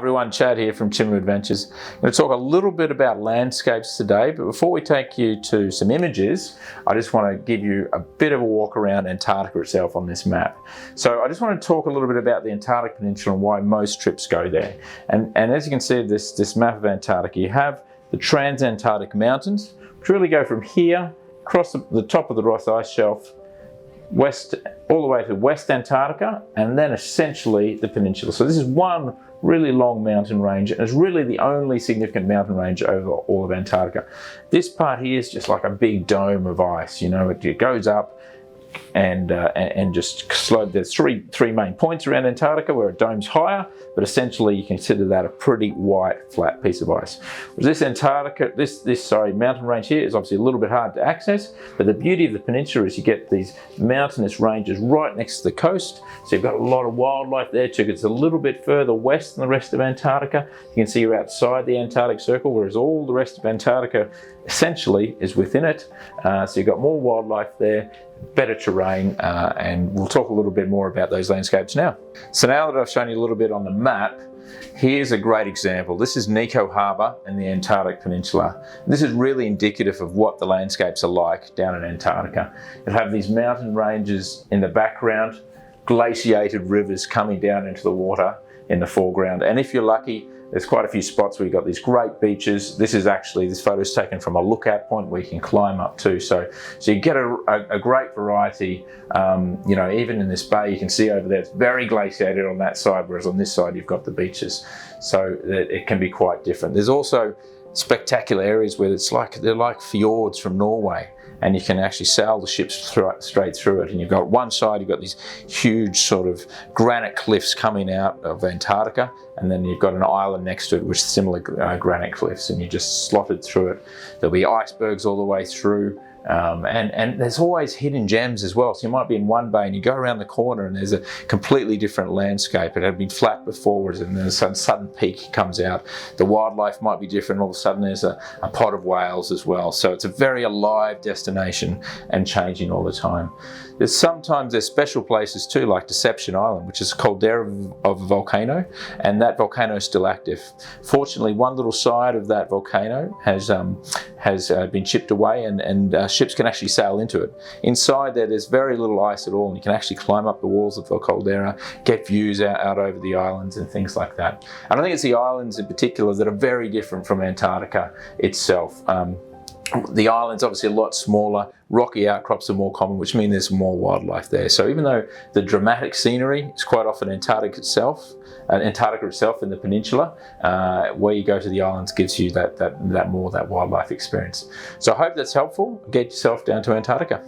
Hi everyone, Chad here from Chimera Adventures. I'm going to talk a little bit about landscapes today, but before we take you to some images, I just want to give you a bit of a walk around Antarctica itself on this map. So I just want to talk a little bit about the Antarctic Peninsula and why most trips go there. And as you can see, this map of Antarctica, you have the Transantarctic Mountains, which really go from here, across the top of the Ross Ice Shelf, west all the way to West Antarctica, and then essentially the peninsula. So this is one really long mountain range, and it's really the only significant mountain range over all of Antarctica. This part here is just like a big dome of ice, you know, it goes up and just slow. There's three main points around Antarctica where it domes higher, but essentially you consider that a pretty white flat piece of ice. This mountain range here is obviously a little bit hard to access, but the beauty of the peninsula is you get these mountainous ranges right next to the coast, so you've got a lot of wildlife there too. It's a little bit further west than the rest of Antarctica. You can see you're outside the Antarctic Circle, whereas all the rest of Antarctica essentially is within it. So you've got more wildlife there, better terrain, and we'll talk a little bit more about those landscapes now. So now that I've shown you a little bit on the map, here's a great example. This is Nico Harbour in the Antarctic Peninsula. This is really indicative of what the landscapes are like down in Antarctica. You have these mountain ranges in the background, glaciated rivers coming down into the water in the foreground, and if you're lucky, there's quite a few spots where you've got these great beaches. This photo is taken from a lookout point where you can climb up to. So you get a great variety. You know, even in this bay, you can see over there, it's very glaciated on that side, whereas on this side, you've got the beaches. So it can be quite different. There's also spectacular areas where they're like fjords from Norway, and you can actually sail the ships straight through it. And you've got one side, you've got these huge sort of granite cliffs coming out of Antarctica, and then you've got an island next to it which is similar granite cliffs, and you just slotted through it. There'll be icebergs all the way through. And there's always hidden gems as well. So you might be in one bay and you go around the corner and there's a completely different landscape. It had been flat before, and then a sudden peak comes out. The wildlife might be different. All of a sudden there's a pod of whales as well. So it's a very alive destination and changing all the time. Sometimes there's special places too, like Deception Island, which is a caldera of a volcano, and that volcano is still active. Fortunately, one little side of that volcano has been chipped away, and ships can actually sail into it. Inside there's very little ice at all, and you can actually climb up the walls of the caldera, get views out over the islands and things like that. And I think it's the islands in particular that are very different from Antarctica itself. The island's obviously a lot smaller, rocky outcrops are more common, which means there's more wildlife there. So even though the dramatic scenery is quite often Antarctica itself in the peninsula, where you go to the islands gives you that wildlife experience. So I hope that's helpful. Get yourself down to Antarctica.